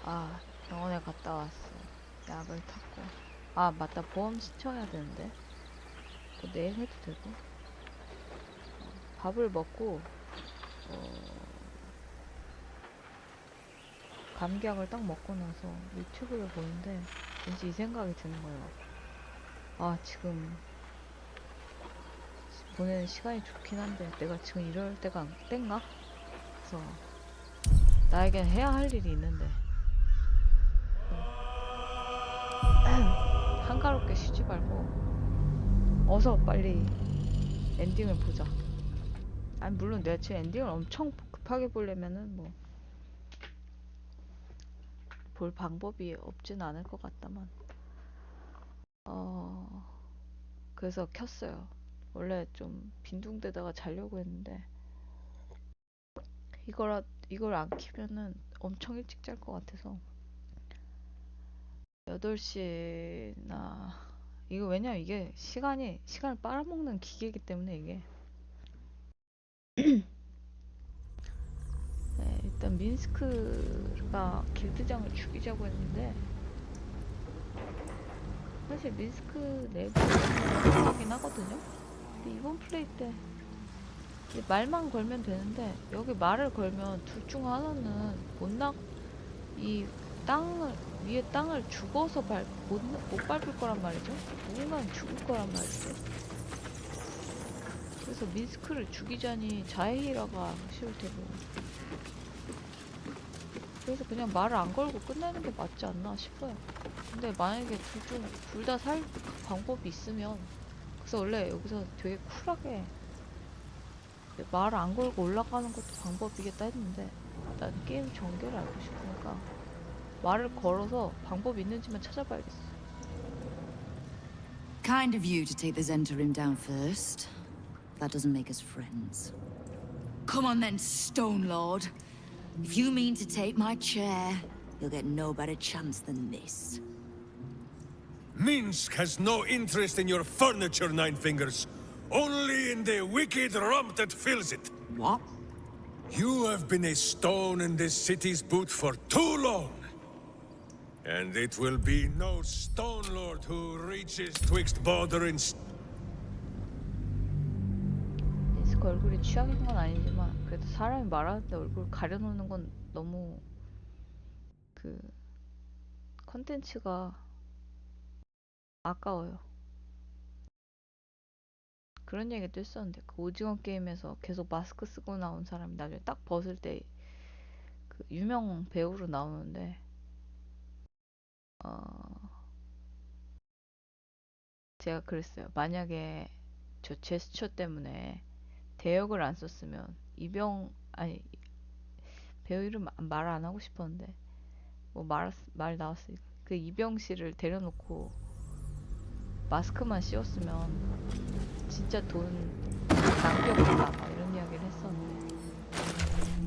아, 병원에 갔다 왔어. 약을 탔고. 아, 맞다. 보험 신청해야 되는데. 그거 내일 해도 되고. 밥을 먹고, 감기약을 딱 먹고 나서 유튜브를 보는데, 왠지 이 생각이 드는 거예요. 아, 지금 보내는 시간이 좋긴 한데, 내가 지금 이럴 때가 땐가? 그래서, 나에겐 해야 할 일이 있는데, 한가롭게 쉬지 말고, 어서 빨리 엔딩을 보자. 아니, 물론 내가 지금 엔딩을 엄청 급하게 보려면은 뭐, 볼 방법이 없진 않을 것 같다만, 어, 그래서 켰어요. 원래 좀 빈둥대다가 자려고 했는데, 이걸 안 키면은 엄청 일찍 잘 것 같아서, 8시나, 이거 왜냐면 이게 시간을 빨아먹는 기계이기 때문에 이게. 네, 일단 민스크가 길드장을 죽이자고 했는데, 사실 민스크 내부는 하긴 하거든요. 근데 이번 플레이 때 말만 걸면 되는데 여기 말을 걸면 둘 중 하나는 이 땅을 위에 땅을 죽어서 못 밟을 거란 말이죠. 누군가는 죽을 거란 말이죠. 그래서 민스크를 죽이자니 자해히라가 쉬울 테고. 그래서 그냥 말을 안 걸고 끝내는 게 맞지 않나 싶어요. 근데 만약에 둘 다 살 방법이 있으면, 그래서 원래 여기서 되게 쿨하게 말을 안 걸고 올라가는 것도 방법이겠다 했는데, 난 게임 전개를 알고 싶으니까 말을 걸어서 방법 있는지만 찾아봐야겠어. Kind of you to take the Zentarim down first. That doesn't make us friends. Come on then, Stone Lord. If you mean to take my chair, you'll get no better chance than this. Minsk has no interest in your furniture, Nine Fingers. Only in the wicked rump that fills it. What? You have been a stone in this city's boot for too long. And it will be no Stone Lord who reaches twixt border and... 민스크 얼굴이 취약인 건 아니지만 그래도 사람이 말하는데 얼굴 가려놓는 건 너무 그 컨텐츠가 아까워요. 그런 얘기도 했었는데, 그 오징어 게임에서 계속 마스크 쓰고 나온 사람이 나중에 딱 벗을 때 그 유명 배우로 나오는데, 제가 그랬어요. 만약에 저 제스처 때문에 대역을 안 썼으면 배우 이름 말 안 하고 싶었는데 뭐 말 나왔으니까 그 이병 씨를 데려놓고 마스크만 씌웠으면 진짜 돈 낭비없다 막 이런 이야기를 했었는데,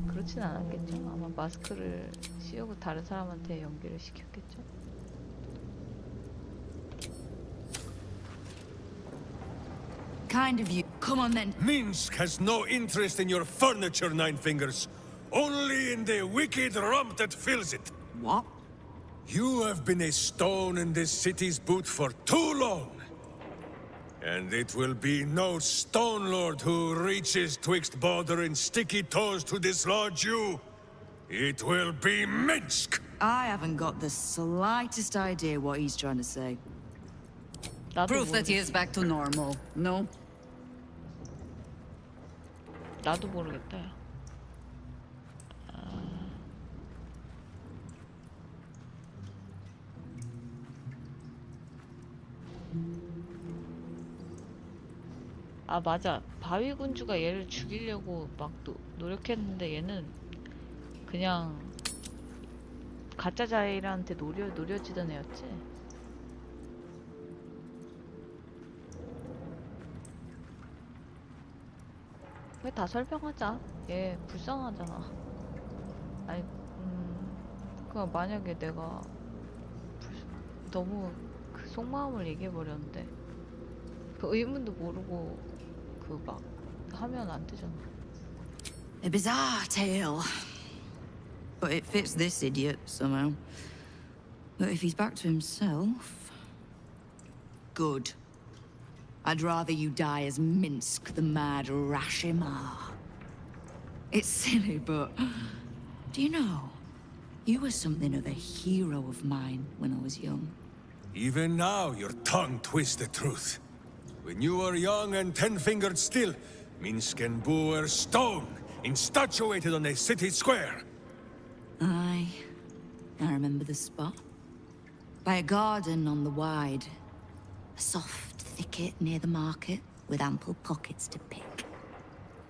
그렇진 않았겠죠. 아마 마스크를 씌우고 다른 사람한테 연기를 시켰겠죠. Kind of you. Come on then. Minsk has no interest in your furniture, Nine Fingers. Only in the wicked rump that fills it. What? You have been a stone in this city's boot for too long. And it will be no Stone Lord who reaches twixt border and sticky toes to dislodge you. It will be Minsk! I haven't got the slightest idea what he's trying to say. Proof that he is back to normal, no? 나도 모르겠다. 아 맞아. 바위군주가 얘를 죽이려고 막 노력했는데 얘는 그냥 가짜 자일한테 노려지던 애였지. 왜 다 설명하자. 얘 불쌍하잖아. 아니, 그니까 만약에 내가 너무 그 속마음을 얘기해버렸는데 그 의문도 모르고 그 막 하면 안 되잖아. A bizarre tale. but it fits this idiot somehow. But if he's back to himself... Good. I'd rather you die as Minsk, the mad Rashimar. It's silly, but... Do you know? You were something of a hero of mine when I was young. Even now, your tongue twists the truth. When you were young and 10-fingered still, Minsk and Boo were stone, instatuated on a city square. Aye. I remember the spot. By a garden on the Wide. A soft thicket near the market, with ample pockets to pick.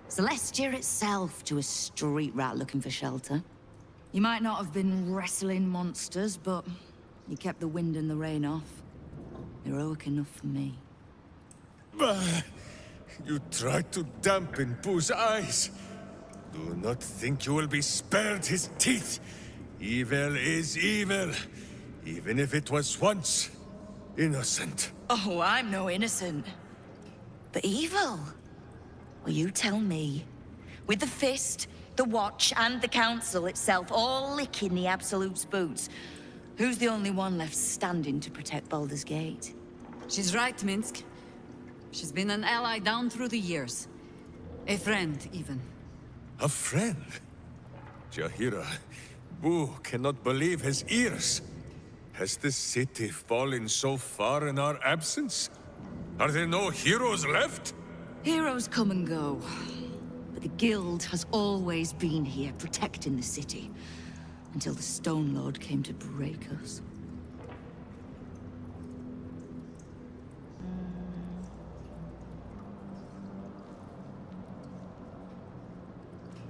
Celestia itself to a street rat looking for shelter. You might not have been wrestling monsters, but you kept the wind and the rain off. Heroic enough for me. Bah! You tried to dampen Boo's eyes. Do not think you will be spared his teeth. Evil is evil, even if it was once innocent. Oh, I'm no innocent. But evil? Well, you tell me. With the Fist, the Watch, and the Council itself all licking the Absolute's boots, who's the only one left standing to protect Baldur's Gate? She's right, Minsk. She's been an ally down through the years. A friend, even. A friend? Jahira, Boo cannot believe his ears. Has the city fallen so far in our absence? Are there no heroes left? Heroes come and go. But the Guild has always been here, protecting the city. Until the Stone Lord came to break us.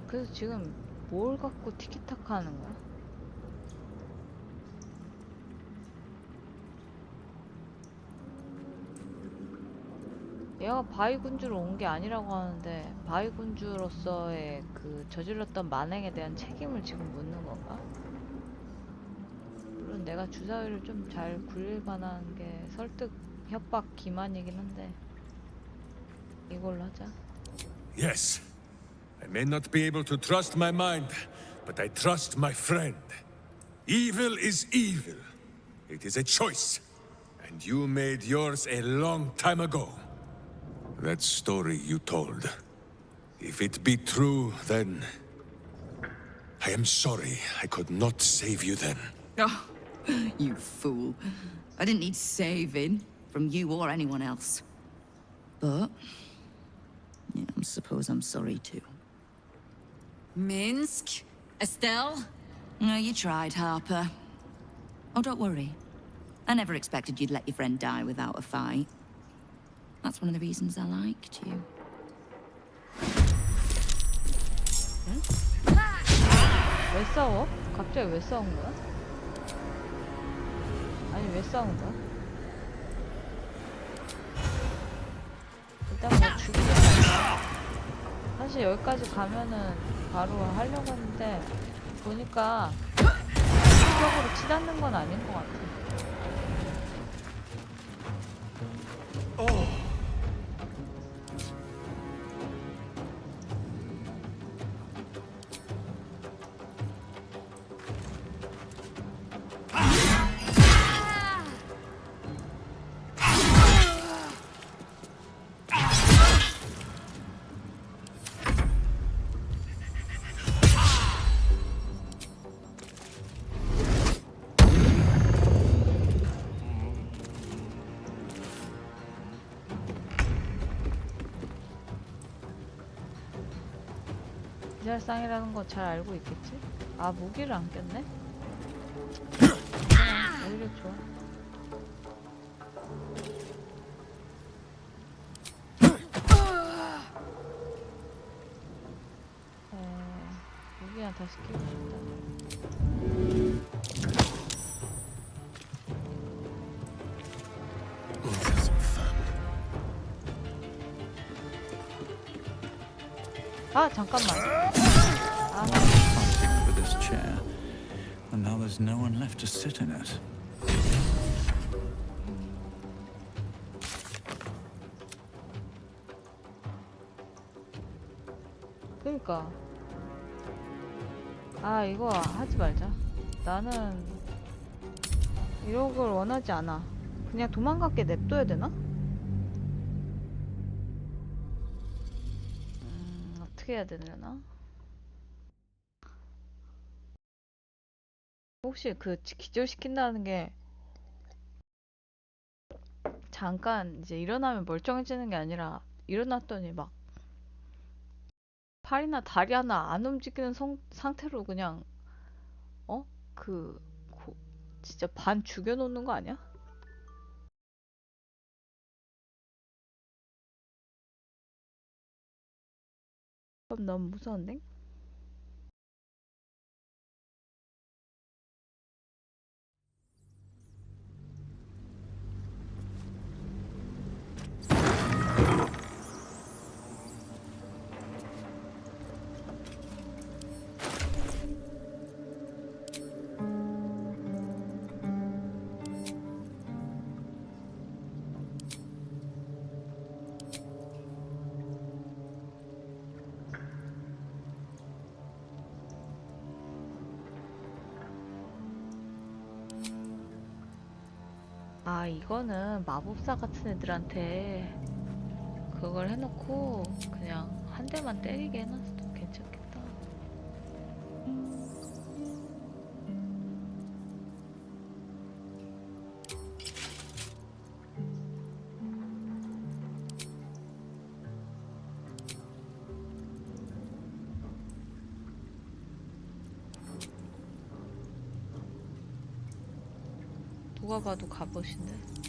그래서 지금 뭘 갖고 티키타카 하는 거야? 얘가 바위군주로 온 게 아니라고 하는데 바위군주로서의 그 저질렀던 만행에 대한 책임을 지금 묻는 건가? 물론 내가 주사위를 좀 잘 굴릴 만한 게 설득, 협박, 기만이긴 한데 이걸로 하자. Yes. I may not be able to trust my mind, but I trust my friend. Evil is evil. It is a choice. And you made yours a long time ago. That story you told. If it be true, then... I am sorry I could not save you then. Oh, you fool. I didn't need saving from you or anyone else. But... yeah, I suppose I'm sorry too. Minsk? Estelle? No, you tried, Harper. Oh, don't worry. I never expected you'd let your friend die without a fight. That's one of the reasons I liked you. 응? 왜 싸워? 갑자기 왜 싸운 거야? 아니 왜 싸운 거야? 일단 뭐 죽이지 않나? 사실 여기까지 가면은 바로 하려고 했는데 보니까 적으로 치닫는 건 아닌 것 같아. 기살상이라는 거 잘 알고 있겠지? 아 무기를 안 꼈네? 오히려 좋아. 무기 하나 다시 끼고 싶다. 아 잠깐만. Hunting for this chair, and now there's no one left to sit in it. 그러니까 아, 이거 하지 말자. 나는 이런 걸 원하지 않아. 그냥 도망가게 냅둬야 되나? 어떻게 해야 되려나? 혹시 그 기절시킨다는 게 잠깐 이제 일어나면 멀쩡해지는 게 아니라 일어났더니 막 팔이나 다리 하나 안 움직이는 상태로 그냥 어? 그 진짜 반 죽여놓는 거 아니야? 그럼 너무 무서운데? 아, 이거는 마법사 같은 애들한테 그걸 해놓고 그냥 한 대만 때리게 해놨어도 괜찮겠다. 누가 봐도 갑옷인데.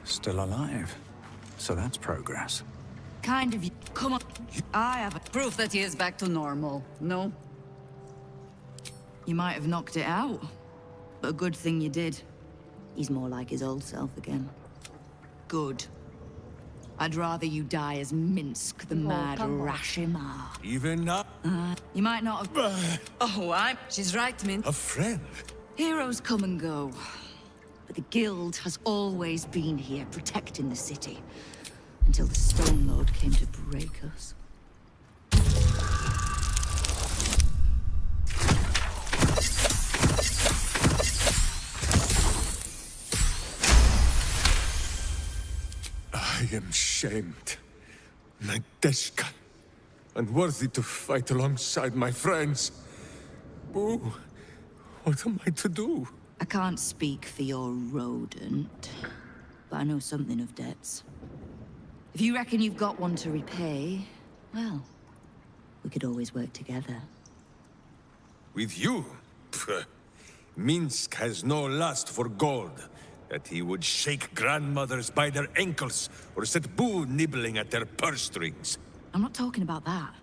Still alive. So that's progress. Kind of you. Come on. I have a... Proof that he is back to normal, no? You might have knocked it out. But a good thing you did. He's more like his old self again. Good. I'd rather you die as Minsk, the mad Rashimar. Even now, You might not have... Oh, She's right, Min. a friend. Heroes come and go. But the Guild has always been here, protecting the city. Until the Stone Lord came to break us. I am shamed. Nadeshka. Unworthy to fight alongside my friends. Boo. What am I to do? I can't speak for your rodent, but I know something of debts. If you reckon you've got one to repay, well, we could always work together. With you? Pff, Minsk has no lust for gold, that he would shake grandmothers by their ankles or set Boo nibbling at their purse strings. I'm not talking about that.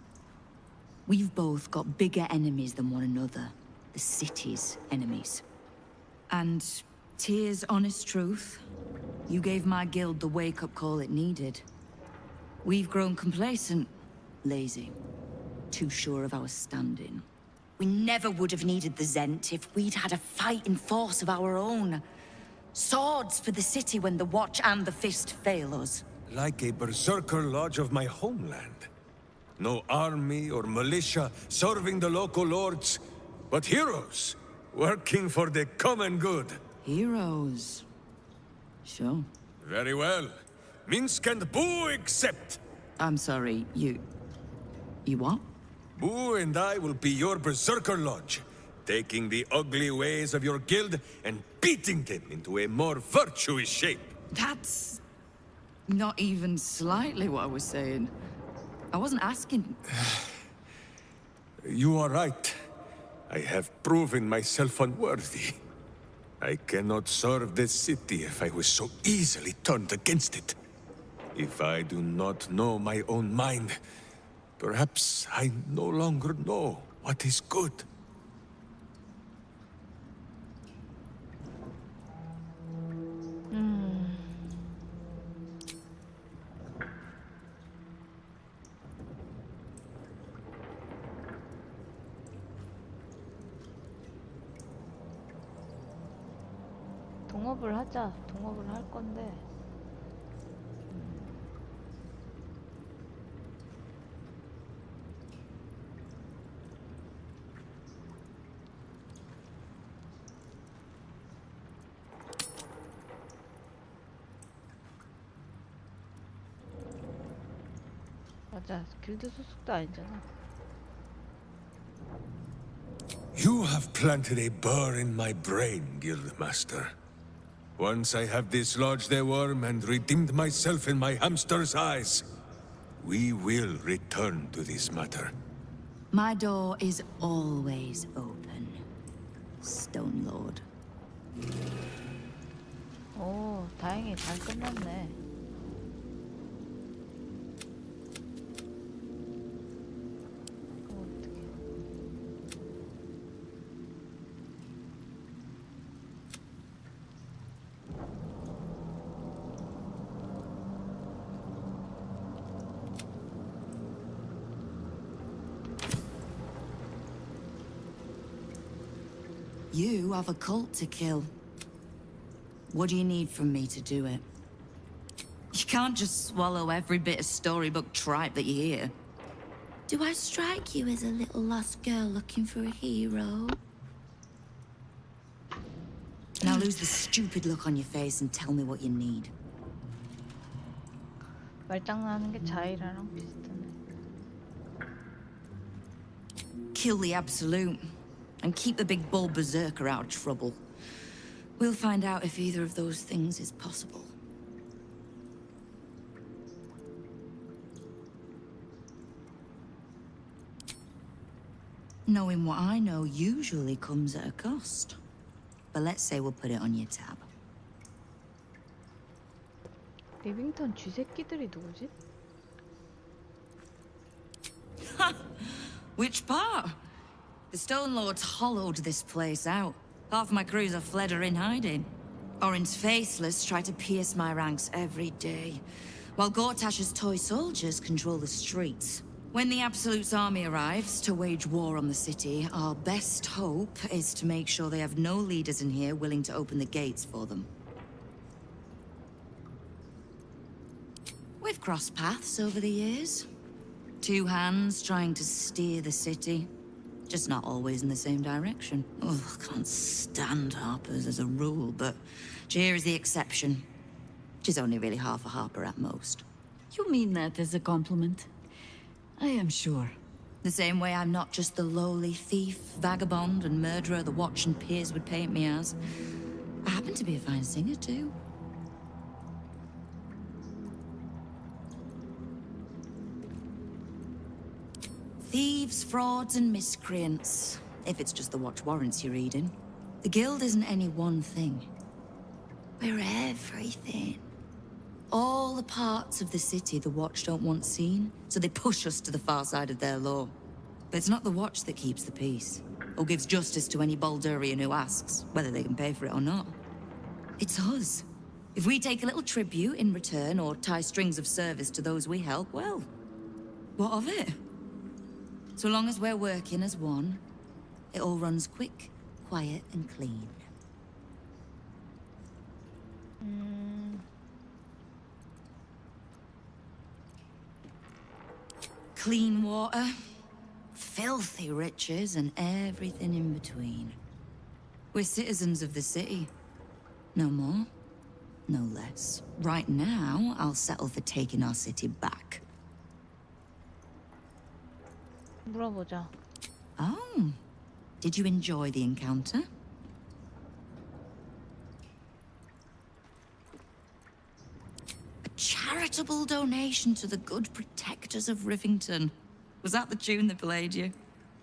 We've both got bigger enemies than one another. The city's enemies. And Tyr's honest truth, you gave my guild the wake-up call it needed. We've grown complacent, lazy, too sure of our standing. We never would have needed the Zent if we'd had a fighting force of our own. Swords for the city when the Watch and the Fist fail us. Like a berserker lodge of my homeland. No army or militia serving the local lords, but heroes working for the common good. Heroes. Sure. Very well. Minsk and Boo accept. I'm sorry, you what? Boo and I will be your berserker lodge, taking the ugly ways of your guild and beating them into a more virtuous shape. That's not even slightly what I was saying. I wasn't asking. You are right. I have proven myself unworthy. I cannot serve this city if I was so easily turned against it. If I do not know my own mind, perhaps I no longer know what is good. 동업을 하자. 동업을 할 건데. 맞아. 길드 소속도 아니잖아. You have planted a burr in my brain, Guildmaster. Once I have dislodged the worm and redeemed myself in my hamster's eyes, we will return to this matter. My door is always open, Stone Lord. 오, 다행히 잘 끝났네. 어떡해. You have a cult to kill. What do you need from me to do it? You can't just swallow every bit of storybook tripe that you hear. Do I strike you as a little lost girl looking for a hero? Now lose the stupid look on your face and tell me what you need. 말장난하는 게 자이라랑 비슷하네. Kill the Absolute, and keep the big bull berserker out of trouble. We'll find out if either of those things is possible. Knowing what I know usually comes at a cost. But let's say we'll put it on your tab. 리빙턴 쥐새끼들이 누구지? Which part? The Stone Lords hollowed this place out. Half my crews are fled or in hiding. Orin's faithless try to pierce my ranks every day, while Gortash's toy soldiers control the streets. When the Absolute's army arrives to wage war on the city, our best hope is to make sure they have no leaders in here willing to open the gates for them. We've crossed paths over the years. Two hands trying to steer the city. Just not always in the same direction. Oh, I can't stand harpers as a rule, but Jir is the exception. She's only really half a harper at most. You mean that as a compliment? I am sure. The same way I'm not just the lowly thief, vagabond, and murderer the Watch and peers would paint me as. I happen to be a fine singer, too. Thieves, frauds, and miscreants. If it's just the Watch warrants you're reading. The guild isn't any one thing. We're everything. All the parts of the city the Watch don't want seen, so they push us to the far side of their law. But it's not the Watch that keeps the peace, or gives justice to any Baldurian who asks, whether they can pay for it or not. It's us. If we take a little tribute in return, or tie strings of service to those we help, well, what of it? So long as we're working as one, it all runs quick, quiet, and clean. Clean water, filthy riches, and everything in between. We're citizens of the city. No more, no less. Right now, I'll settle for taking our city back. 물어보자. Oh, did you enjoy the encounter? A charitable donation to the good protectors of Rivington. Was that the tune that played you?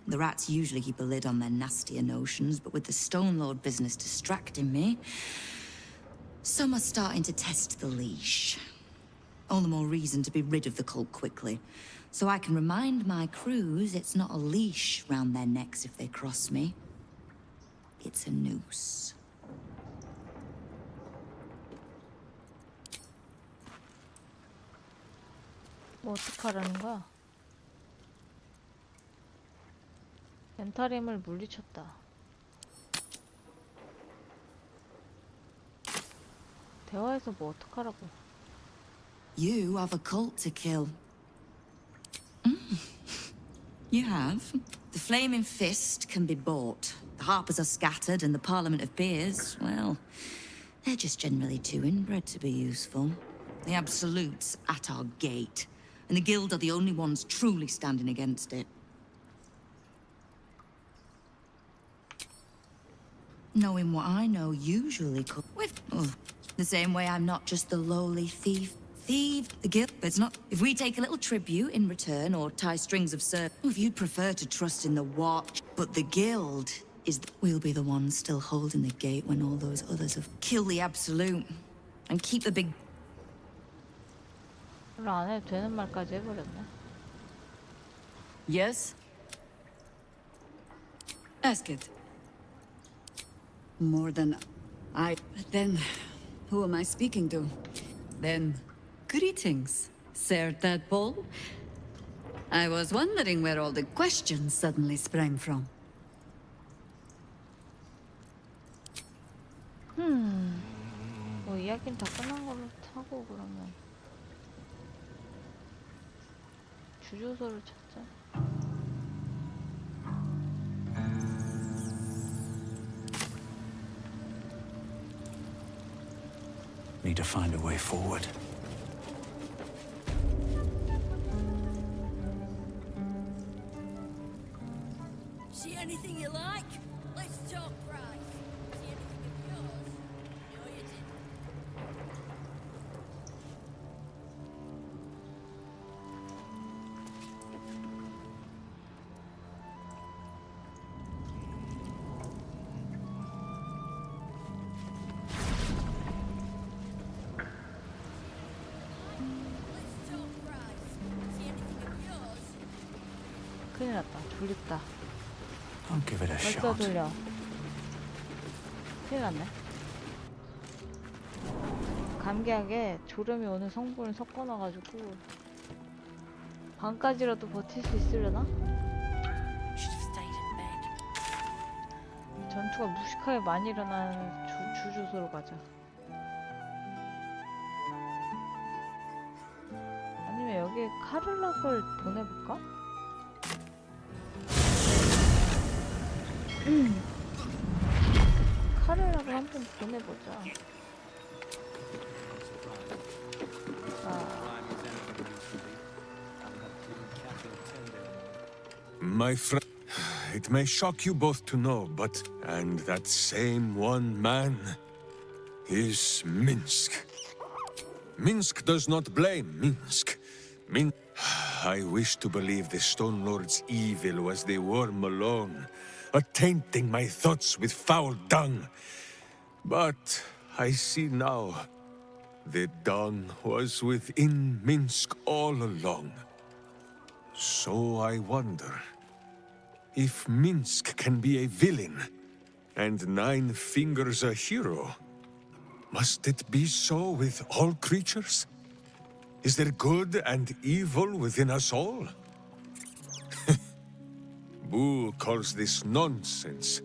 The rats usually keep a lid on their nastier notions, but with the Stone Lord business distracting me, some are starting to test the leash. All the more reason to be rid of the cult quickly, so I can remind my crews it's not a leash round their necks if they cross me. It's a noose. 뭐 어떡하라는 거야? 멘탈임을 물리쳤다. 대화에서 뭐 어떡하라고? You have a cult to kill. You have. The Flaming Fist can be bought. The Harpers are scattered, and the Parliament of Peers, well, they're just generally too inbred to be useful. The Absolute's at our gate, and the Guild are the only ones truly standing against it. Knowing what I know usually with the same way I'm not just the lowly thief. The guild, but it's not. If we take a little tribute in return, or tie strings of service, if you'd prefer to trust in the Watch, but the guild is. We'll be the ones still holding the gate when all those others have killed the Absolute, and keep the big. 별로 안 해도 되는 말까지 해버렸네. Yes? Ask it. More than I... Then, who am I speaking to? Then, greetings, Sir Tadpole. I was wondering where all the questions suddenly sprang from. 뭐 이야기는 다 끝난 걸로 타고 그러면 주주소를 찾자. Need to find a way forward. See anything you like? Let's talk price. See anything of yours? No, you didn't. Let's talk price. See anything of yours? 큰일 났다. 졸립다. I'll give it a 벌써 shot. 졸려. 큰일 났네. 감기약에 졸음이 오는 성분을 섞어놔가지고 밤까지라도 버틸 수 있으려나? 전투가 무식하게 많이 일어나는 주주소로 가자. 아니면 여기에 카를락을 보내볼까? 카를락을 한번 보내보자. My friend, it may shock you both to know, but... And that same one man is Minsk. Minsk does not blame Minsk. I wish to believe the Stone Lord's evil was the worm alone. tainting my thoughts with foul dung. But I see now, the dawn was within Minsk all along. So I wonder, if Minsk can be a villain, and Nine Fingers a hero, must it be so with all creatures? Is there good and evil within us all? Boo calls this nonsense.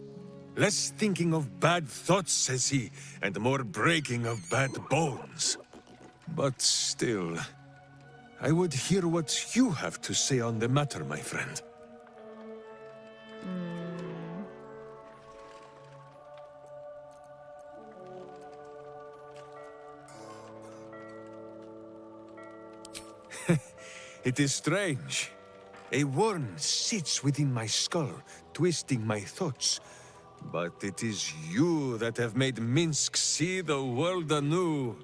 Less thinking of bad thoughts, says he, and more breaking of bad bones. But still, I would hear what you have to say on the matter, my friend. It is strange. A worm sits within my skull, twisting my thoughts. But it is you that have made Minsk see the world anew.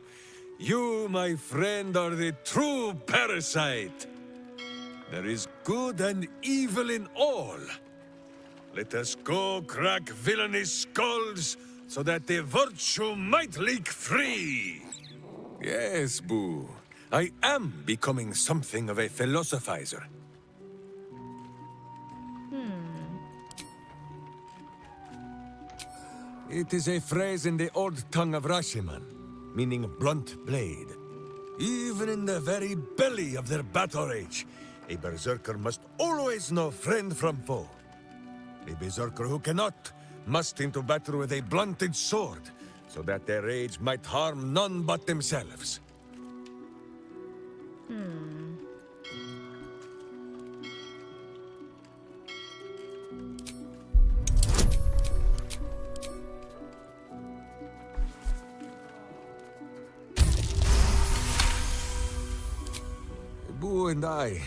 You, my friend, are the true parasite. There is good and evil in all. Let us go crack villainous skulls, so that the virtue might leak free. Yes, Boo. I am becoming something of a philosophizer. It is a phrase in the old tongue of Rashiman, meaning blunt blade. Even in the very belly of their battle rage, a berserker must always know friend from foe. A berserker who cannot must into battle with a blunted sword, so that their rage might harm none but themselves. Boo and I,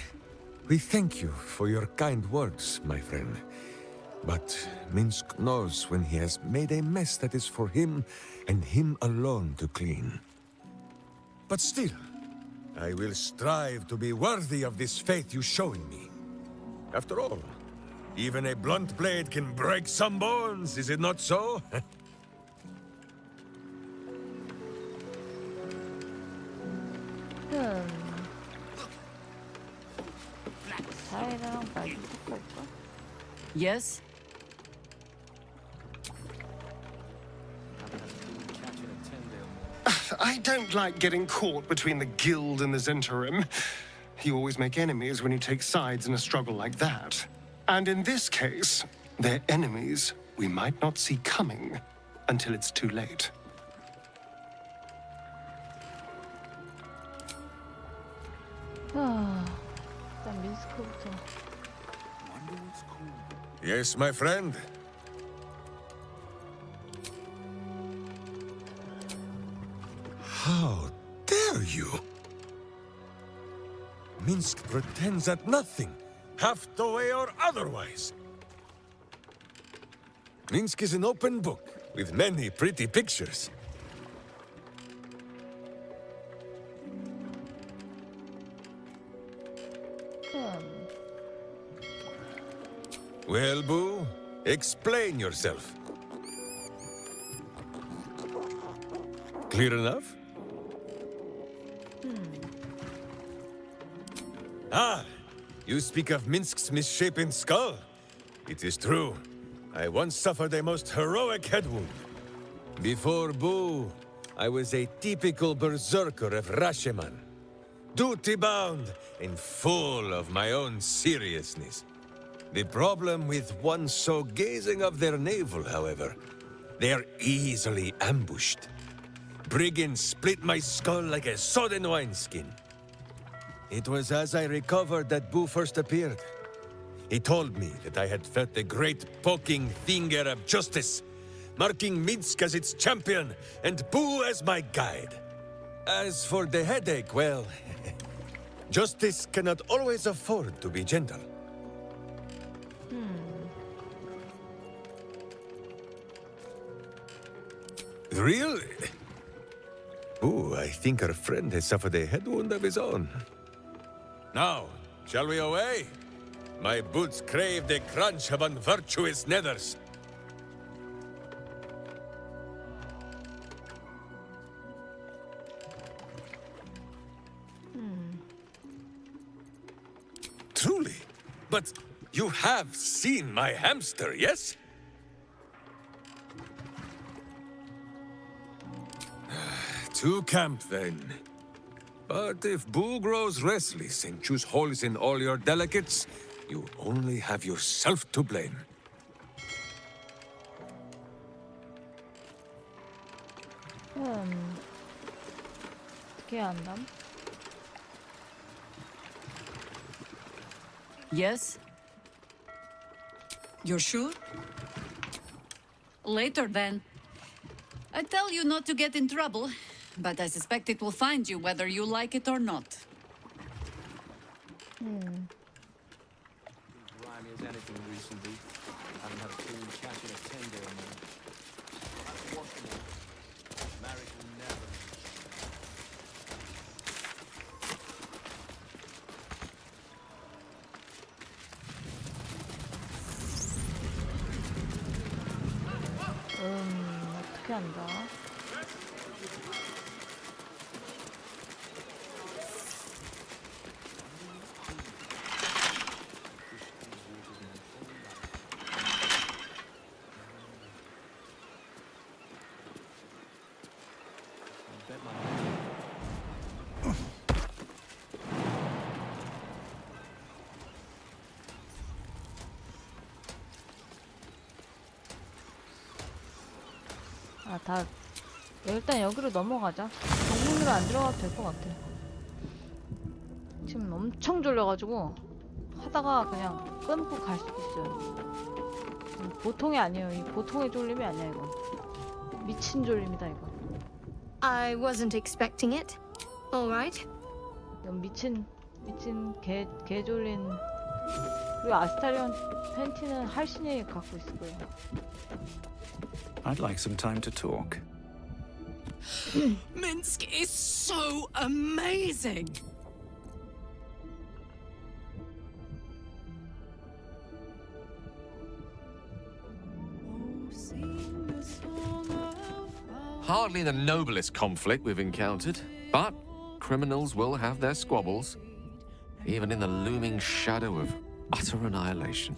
we thank you for your kind words, my friend. But Minsk knows when he has made a mess that is for him and him alone to clean. But still, I will strive to be worthy of this faith you show in me. After all, even a blunt blade can break some bones, is it not so? 사이다랑 말도 섞을까? Yes? I don't like getting caught between the guild and the Zentarim. You always make enemies when you take sides in a struggle like that. And in this case, they're enemies we might not see coming until it's too late. 일단 민스크부터. Yes, my friend. How dare you? Minsk pretends at nothing, half the way or otherwise. Minsk is an open book with many pretty pictures. Well, Boo, explain yourself. Clear enough? Ah, you speak of Minsk's misshapen skull. It is true. I once suffered a most heroic head wound. Before Boo, I was a typical berserker of Rashiman. Duty-bound and full of my own seriousness. The problem with one so gazing of their navel, however, they are easily ambushed. Brigands split my skull like a sodden wineskin. It was as I recovered that Boo first appeared. He told me that I had felt the great poking finger of justice, marking Minsk as its champion and Boo as my guide. As for the headache, well, justice cannot always afford to be gentle. Really? Ooh, I think our friend has suffered a head wound of his own. Now, shall we away? My boots crave the crunch of unvirtuous nethers. Truly? But you have seen my hamster, yes? To camp, then. But if Boo grows restless and chews holes in all your delicates, you only have yourself to blame. 어떻게 한담? Yes? You're sure? Later, then. I tell you not to get in trouble, but I suspect it will find you whether you like it or not. Grimy as anything recently. Haven't had a clean catch in a tender in there. Unwashable. Married will never. 어떻게 한다? 다 일단 여기로 넘어가자. 정문으로 안 들어가도 될 것 같아. 지금 엄청 졸려가지고 하다가 그냥 끊고 갈 수도 있어요. 보통이 아니에요. 이 보통의 졸림이 아니야 이건. 미친 졸림이다 이건. I wasn't expecting it. All right. 이건 미친 개 졸린. 그리고 아스타리온 팬티는 할신이 갖고 있을 거예요. I'd like some time to talk. Minsk is so amazing! Hardly the noblest conflict we've encountered, but criminals will have their squabbles, even in the looming shadow of utter annihilation.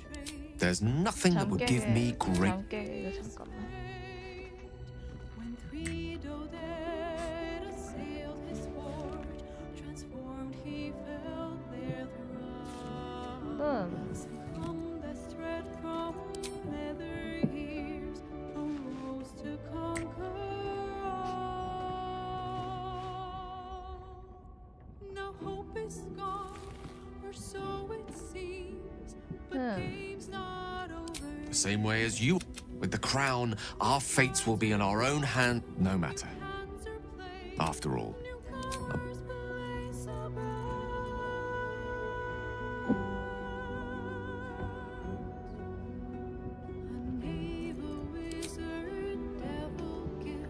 There's nothing that would give me great... 이거 잠깐만. The same way as you. With the crown, our fates will be in our own hand, no matter. After all.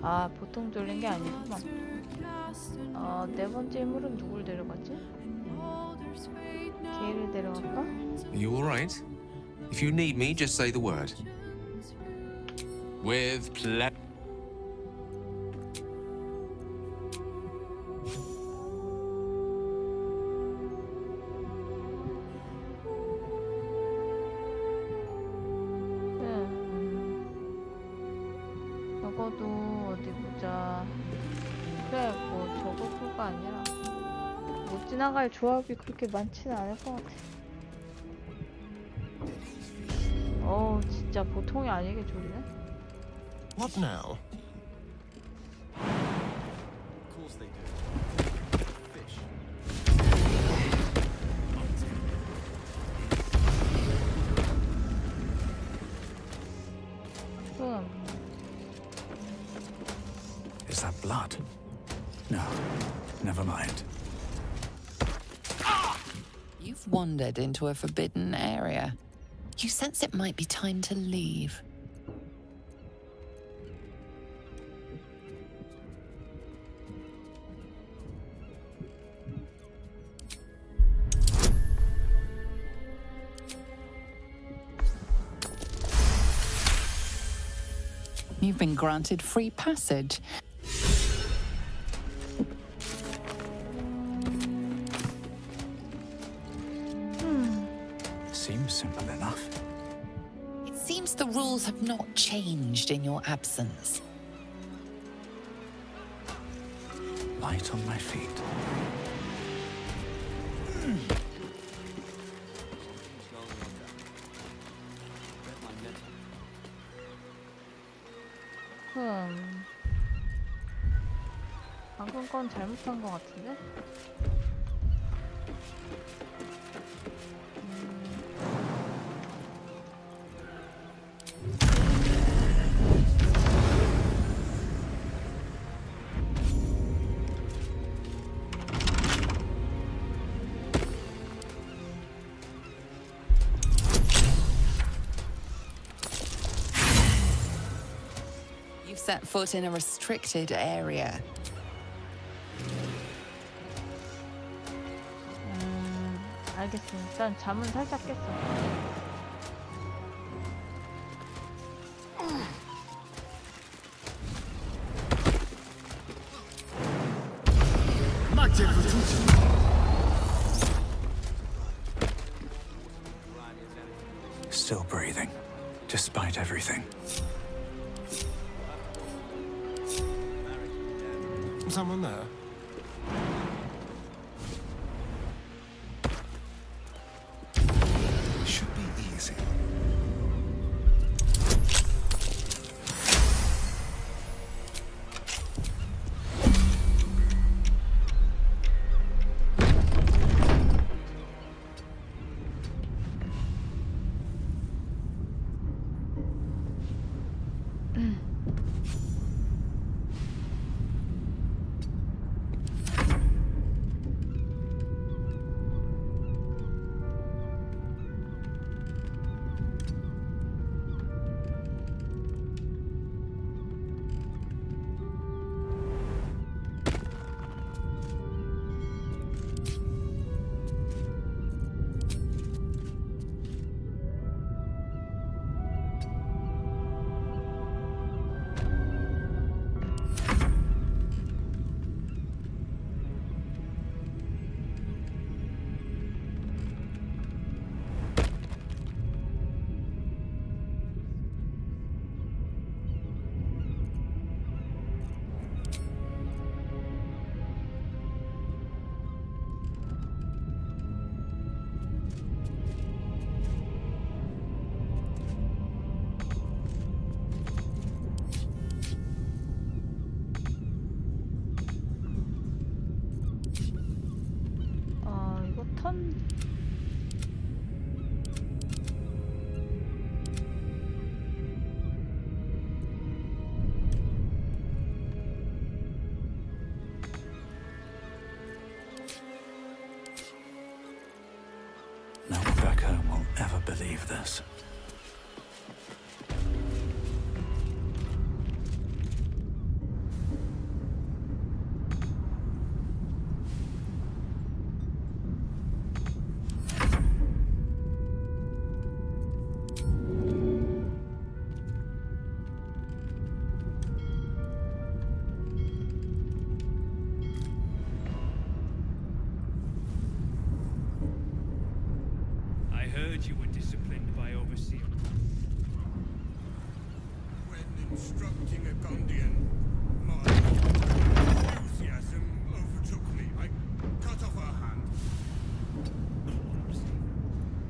아, 보통 졸린 게 아니구만. 네 번째 인물은 누굴 데려갔지? 걔를 데려갈까? Are you alright? If you need me, just say the word. With pleasure. 적어도 어디 보자. 그래, 뭐 저거가 아니라 못 지나갈 조합이 그렇게 많지는 않을 것 같아. 진짜 보통이 아니게 졸리네. What now? Of course they do. Fish. Is that blood? No, never mind. You've wandered into a forbidden area. You sense it might be time to leave. You've been granted free passage. Seems simple enough. It seems the rules have not changed in your absence. Light on my feet. 방금 건 잘못한 것 같은데? You've set foot in a restricted area. 알겠어. 일단 잠은 살짝 깼어. Still breathing, despite everything. Someone there? Should be easy. 이거 턴 No one back home will ever believe this. I heard you were disciplined by Overseer. When instructing a Gondian, my enthusiasm overtook me. I cut off her hand.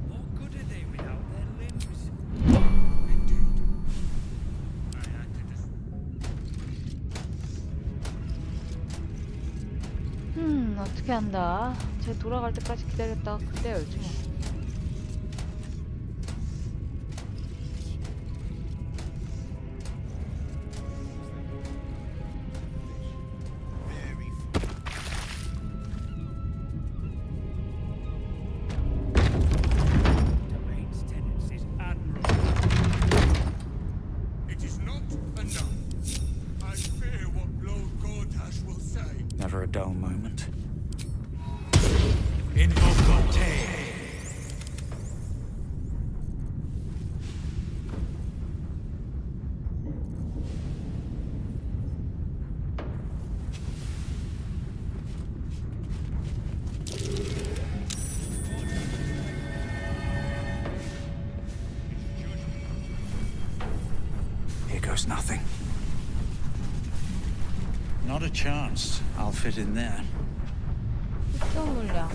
What good are they without their limbs? Indeed. I had to just... 어떻게 한다. 쟤 돌아갈 때까지 기다렸다가 그때 열지 뭐. Domain's tenants is admirable. It is not enough. I fear what Lord Gortash will say. Never a dull moment. Invoco te. chance I'll fit in there. 특정 물량.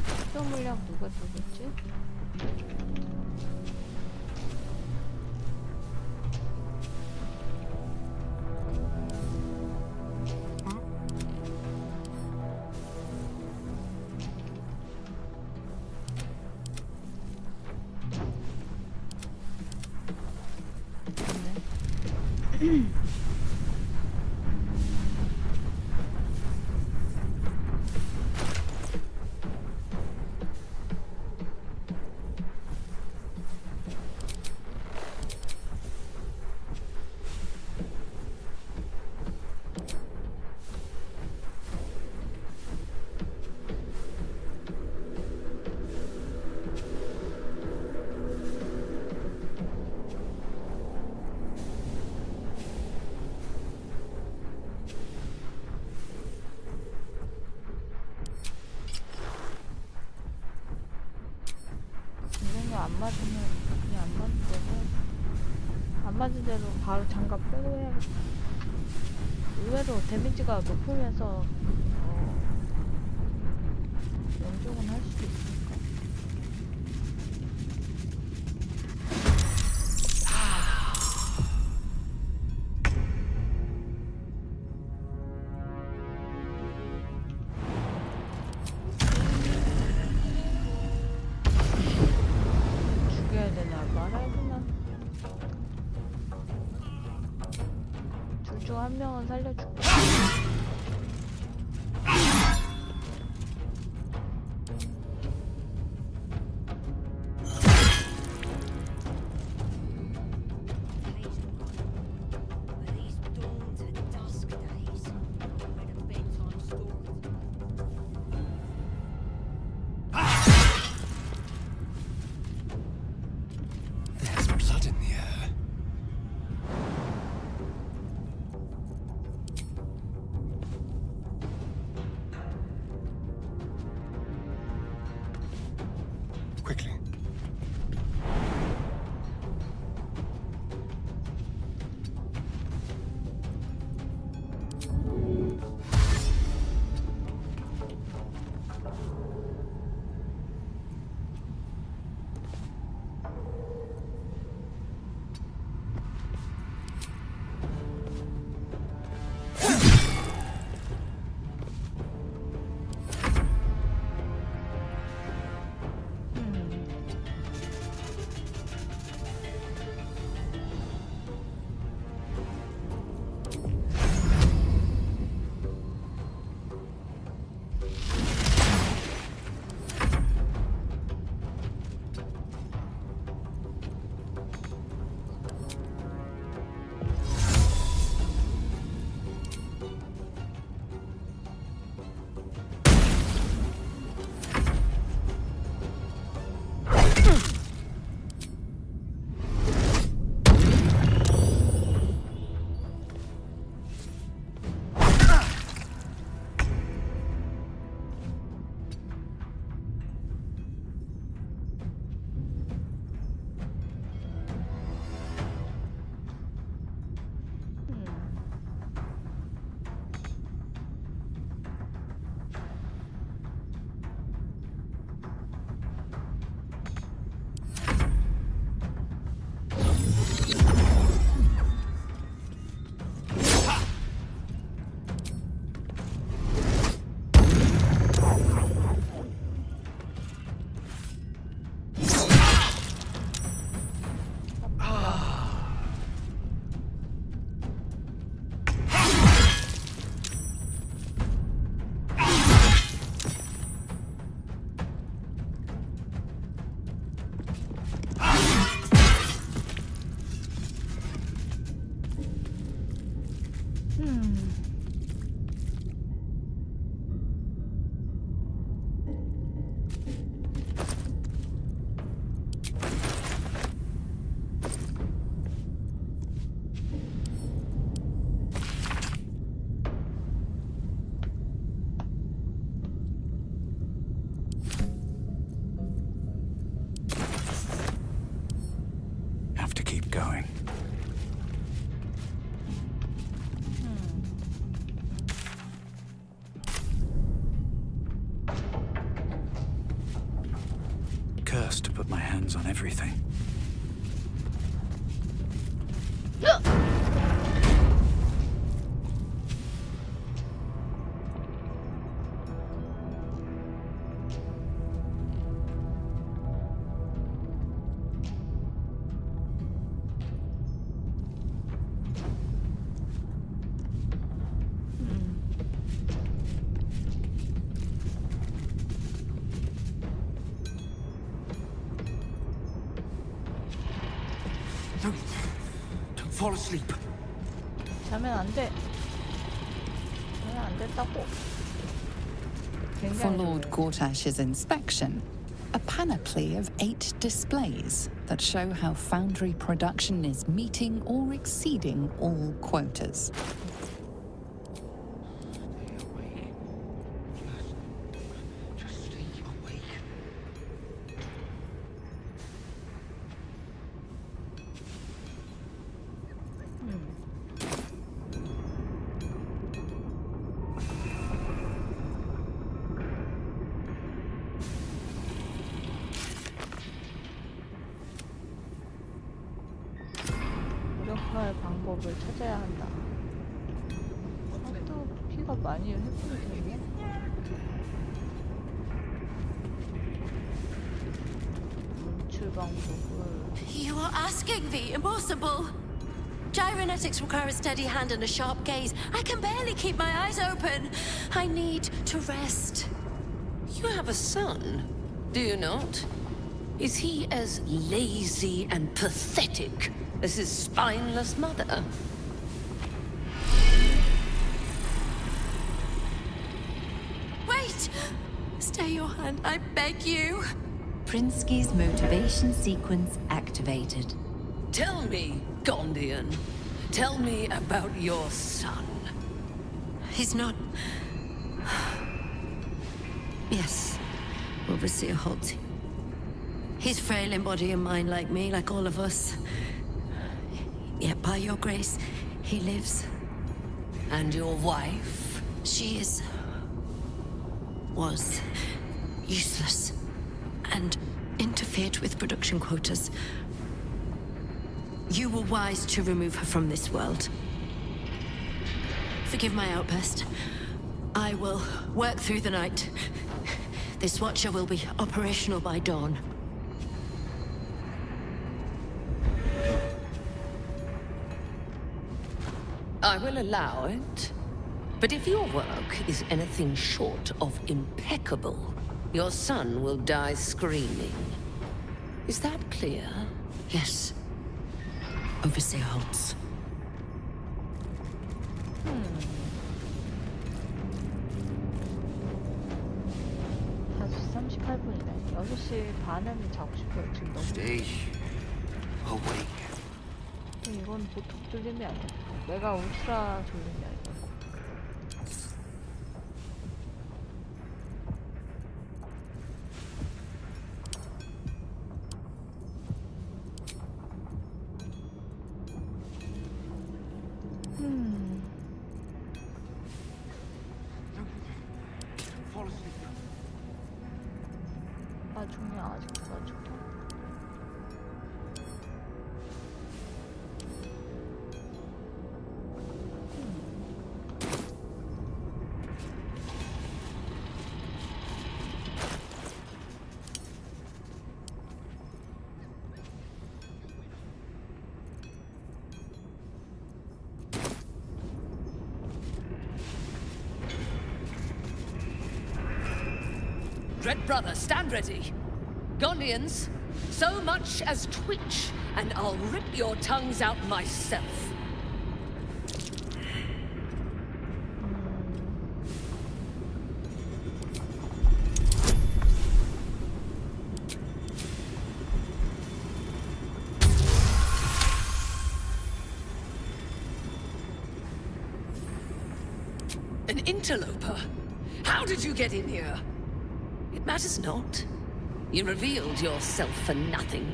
특정 물량 누가 누구지? 안 맞으면 그냥 안 맞는 대로 안 맞은 대로 바로 장갑 빼고 해야겠다. 의외로 데미지가 높으면서 연종은 할 수도 있으니까. 죽여야 되나 말아야 되나? 둘 중 한 명은 살려줄게. There's blood in the air. Quickly. Have to keep going. hands on everything. Don't fall asleep. 자면 안 돼. 자면 안 된다고. For 굉장히 Lord 좋아요. Gortash's inspection, a panoply of 8 displays that show how foundry production is meeting or exceeding all quotas. Just stay awake. 무력화할 방법을 찾아야 한다. 또 피가 많이 회복이 되네. 분출 방법을 You are asking the impossible. Gyrometics require a steady hand and a sharp gaze. I can barely keep my eyes open. I need to rest. You have a son, do you not? Is he as lazy and pathetic as his spineless mother? Wait! Stay your hand, I beg you. Prinsky's motivation sequence activated. Tell me, Gondian. Tell me about your son. He's not. Yes, Overseer Holt. He's frail in body and mind like me, like all of us. Yet by your grace, he lives. And your wife? She was useless and interfered with production quotas. You were wise to remove her from this world. Forgive my outburst. I will work through the night. This watcher will be operational by dawn. I will allow it. But if your work is anything short of impeccable, your son will die screaming. Is that clear? Yes. Overseer Holtz. 4시 38분이네. 6시 반에는 자고 싶어요. 지금 너무. Stay awake. 근데 이건 보통 졸림이 아니야. 내가 울트라 졸림이 아니야. Fall asleep. 나중에 아직도 나중에. Dread brother, stand ready. Gondians, so much as twitch, and I'll rip your tongues out myself. An interloper? How did you get in here? It matters not. You revealed yourself for nothing.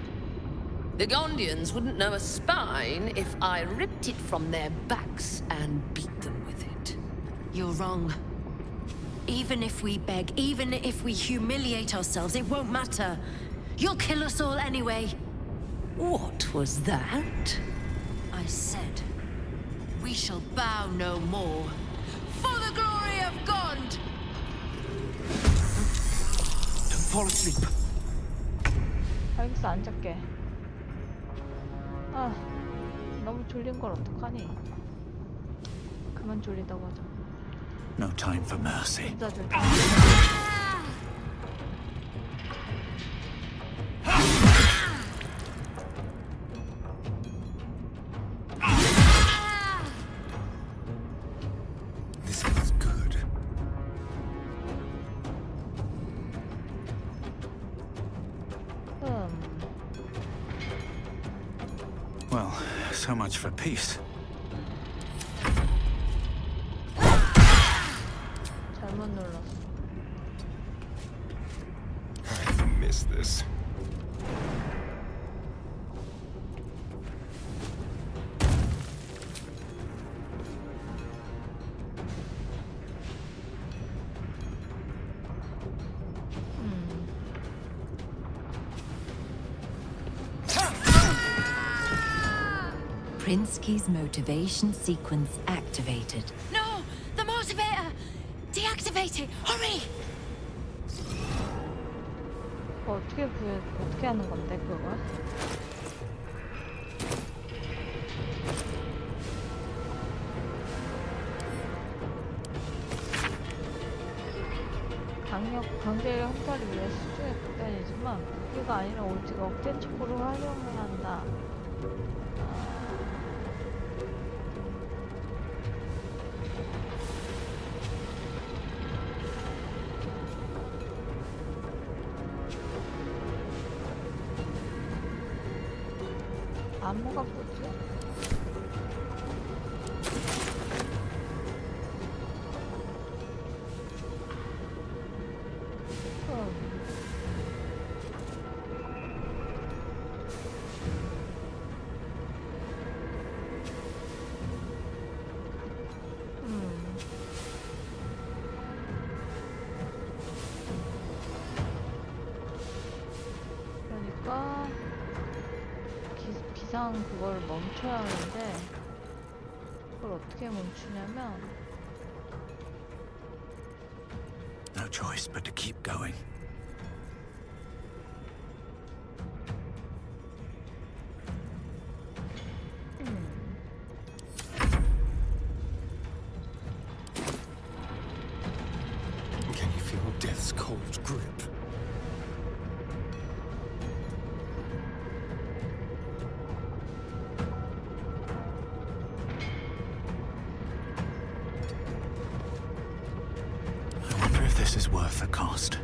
The Gondians wouldn't know a spine if I ripped it from their backs and beat them with it. You're wrong. Even if we beg, even if we humiliate ourselves, it won't matter. You'll kill us all anyway. What was that? I said, we shall bow no more. For the glory of God! Don't fall asleep. 알겠어, 안 잡게. 아, 너무 졸린 걸 어떡하니? 그만 졸리다고 하자. No time for mercy. 진짜 졸려. This feels good. Well, so much for peace. 잘못 눌렀어. I miss this. Prinsky's motivation sequence activated. No! The motivator! Deactivate it! Hurry! 그거 어떻게 하는 건데, 그거? 강제의 형사를 위해 수중의 극단이지만 무기가 아니라 오직 억제축으로 활용을 한다. 안무가 뭐지? 그러니까 비상 그걸 멈춰야 하는데 그걸 어떻게 멈추냐면 No choice but to keep going. Can you feel death's cold grip? I wonder if this is worth the cost.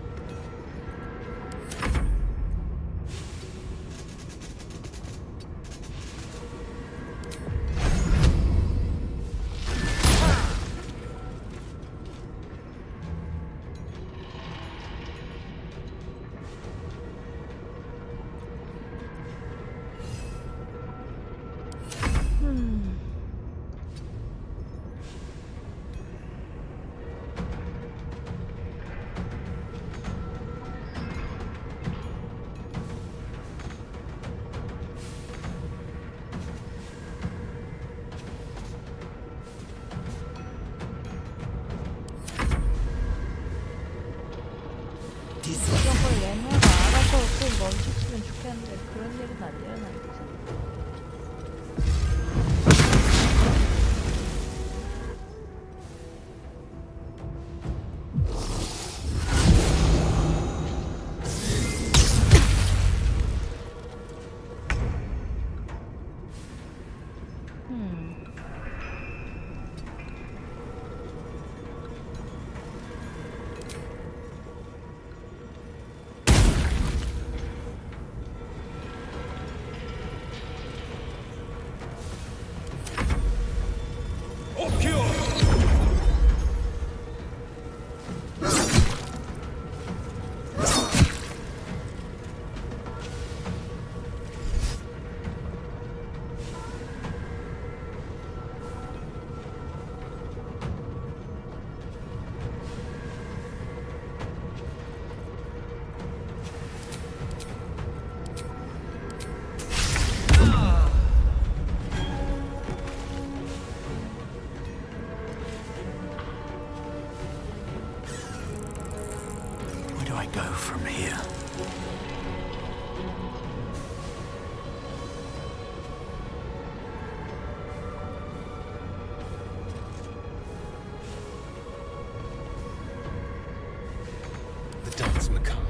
이런 걸 레노가 알아서 좀 멈추면 좋겠는데 그런 일은 안 일어나겠지. go from here? The dance macabre.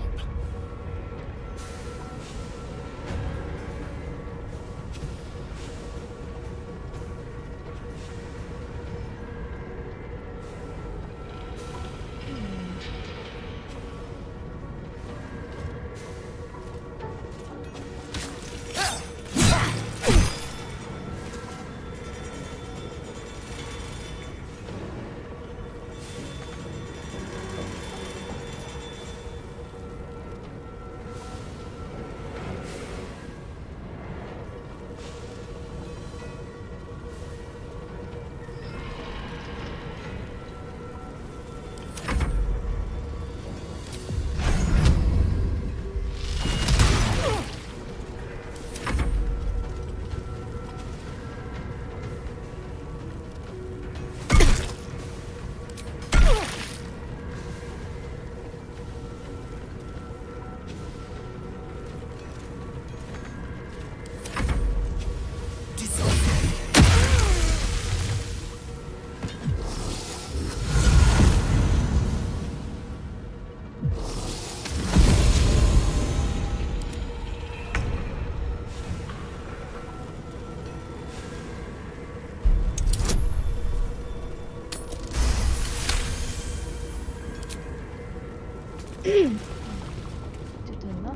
됐나?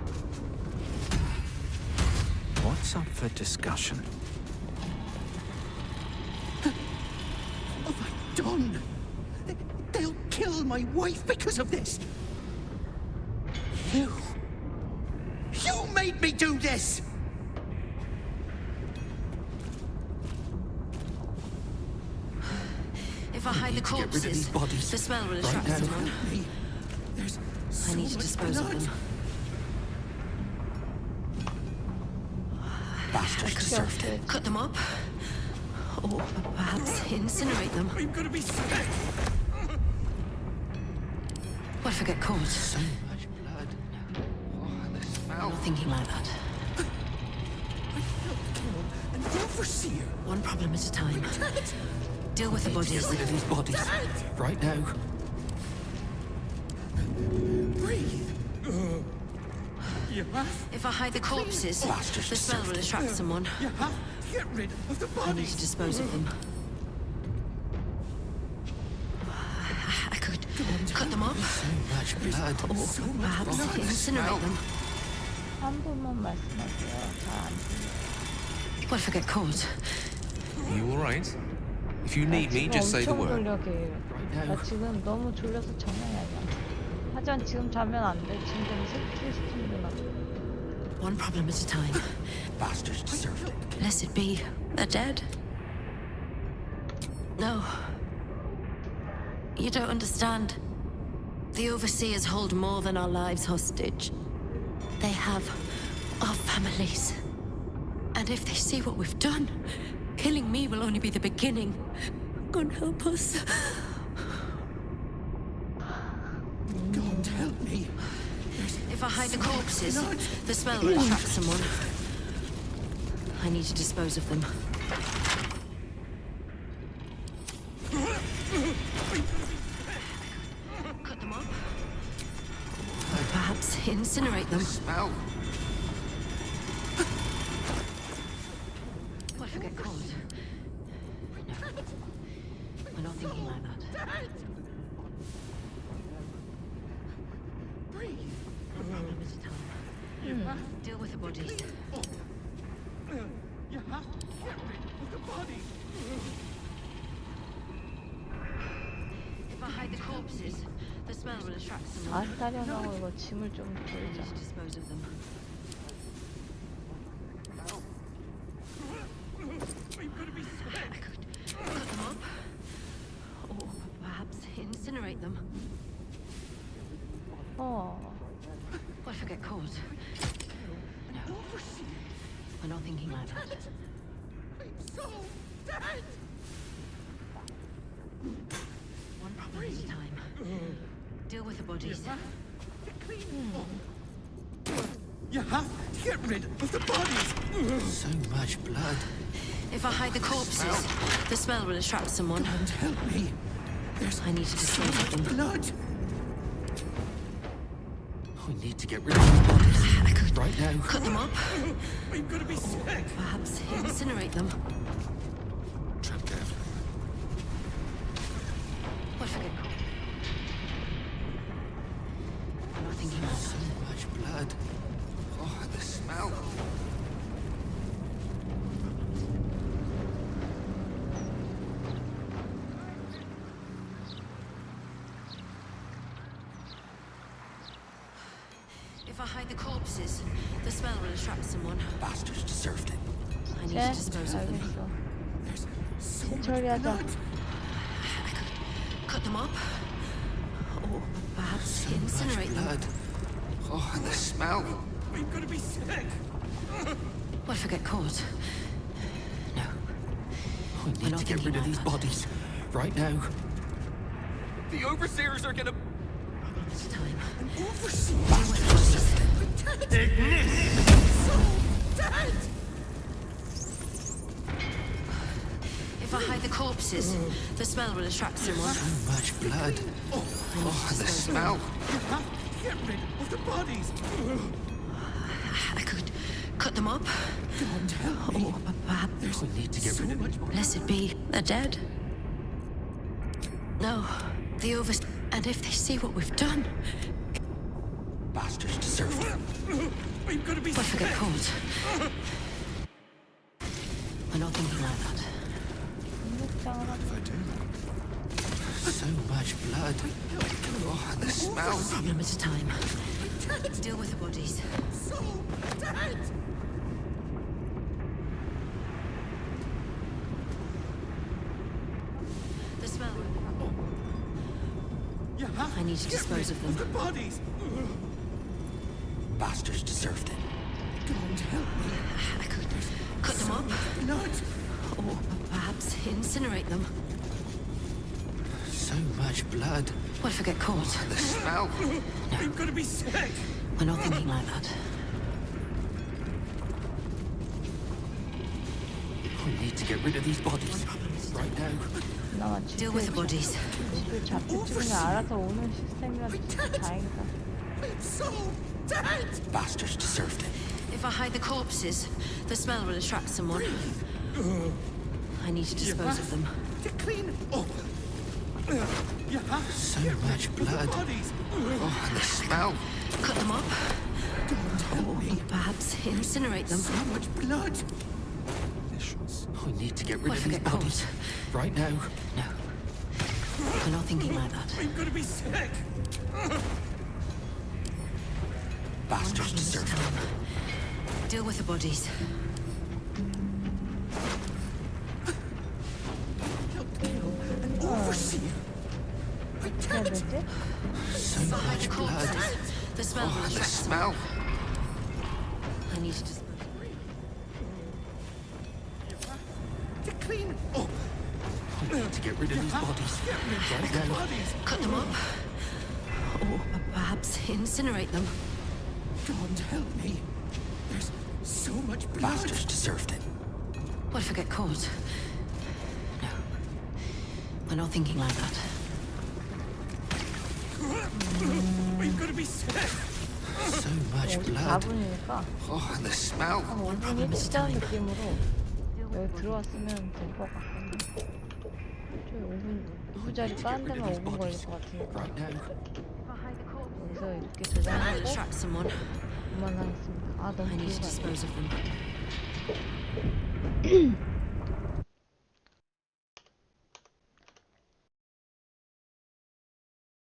What's up for discussion? What have I done? They'll kill my wife because of this. You made me do this. If I hide the Get rid of these corpses, bodies the smell will right attract now. someone. There's I so need to much dispose of blood. them. Bastards deserved it. Cut them up, or perhaps incinerate them. I'm gonna be sick. What if I get caught? So much blood. Oh, the smell. I'm not thinking like that. I felt Carol and the overseer. One problem at a time. Deal with the bodies. Get rid of these bodies right now. Breathe. You have. If I hide the corpses, Bastards the smell will deserved it. attract someone. You have to get rid of the I need to bodies. dispose of them. I could cut them up, So much blood. or perhaps incinerate them. 한 번만 말씀하세요. 잘 안 들려요. What if I get caught? You alright? If you need me, just say the 엄청 word. 졸려 걔. 나 지금 너무 졸려서 장난이 아니야. 하지만 지금 자면 안 돼. 지금 되면 스트레스 나. One problem at a time. Bastards deserved it. Lest it be they're dead. No. You don't understand. The overseers hold more than our lives hostage. They have our families. And if they see what we've done, killing me will only be the beginning. God help us. God help me. If I hide the corpses, the smell will attract someone. I need to dispose of them. Cut them up. Or perhaps incinerate them. Smell. What if I get caught? No. We're not thinking like that. Breathe. One problem at a time. Deal with the bodies. You have to get rid of the bodies. If I hide the corpses, the smell will attract someone. 아스타련하고 이거 짐을 좀 I 돌자. need to dispose of them. I could cut them up, or perhaps incinerate them. What if I get caught? No. We're not thinking like that. One problem at a time. Deal with the bodies. You have to get rid of the bodies. So much blood. If I hide the corpses, the smell will attract someone. Don't help me. I need to dispose of them. Blood. We need to get rid of these bodies. I could Right now. cut them up. I'm gonna be sick. Perhaps incinerate them. Tread carefully. What if I get caught? I'm not thinking about So much blood. Oh, the smell. If I hide the corpses, the smell will attract someone. Bastards deserved it. I need 네, to dispose of them. 알겠어. There's so much 처리하자. blood. I could cut them up. Or perhaps So incinerate much them. blood. Oh, and the smell. I'm gonna be sick. What if I get caught? No. We We're need not to get thinking rid of like these that. bodies. Right now. The overseers are gonna... It's time. Overseers. If I hide the corpses, the smell will attract someone. So much blood. Oh, and the smell. Get rid of the bodies. I could cut them up. Don't help me. Or perhaps, We need to get rid of it. blessed be, they're dead. No, the overs. And if they see what we've done, Bastards deserved it. I'm gonna be what if I get caught? We're not thinking like that. If I do. So much blood. Oh, and the smell. Problem at a time. Deal with the bodies. So dead. The smell. You have I need to get dispose rid of them. The bodies. Bastards deserved it. Don't help me. I could cut them up. Blood. Or perhaps incinerate them. So much blood. What if I get caught? The smell. I'm gonna be sick. We're not thinking like that. We need to get rid of these bodies. Right now. 그나마 Deal with the bodies. 집을 잡고 찍으면 알아서 오는 시스템이라서 진짜 다행이다. So dead. Bastards deserved it. If I hide the corpses, the smell will attract someone. I need to dispose of them. To clean up. You have so much blood. Oh, and the smell. Cut them up. Don't help me. Perhaps incinerate them. So much blood. We need to get rid What of if I these get caught? bodies. Right now. No. We're not thinking like that. I'm gonna be sick. Bastards deserve it. Deal with the bodies. An overseer. 해야 되지? So If I hide the much blood. corpses, the smell will Oh, and the attract someone. smell. I need to dispose. To clean up. We need to get rid of these bodies. Right now. Cut them up. Or perhaps incinerate them. God help me. There's so much blood. Bastards deserved it. What if I get caught? No. We're not thinking like that. I'm gonna be sick. So much blood. 4분이니까 Oh, and the smell. 한 5분 일찍 자는 느낌으로 여기 들어왔으면 될 것 같거든요. 좀 5분, 후자리 빠른 데만 5분 걸릴 것 같으니까 여기서 이렇게 Will 저장하고 attract someone. 그만하겠습니다. 아 I 너무 need to 길다. dispose of them.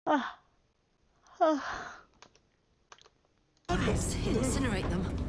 아, 아. Perhaps incinerate them.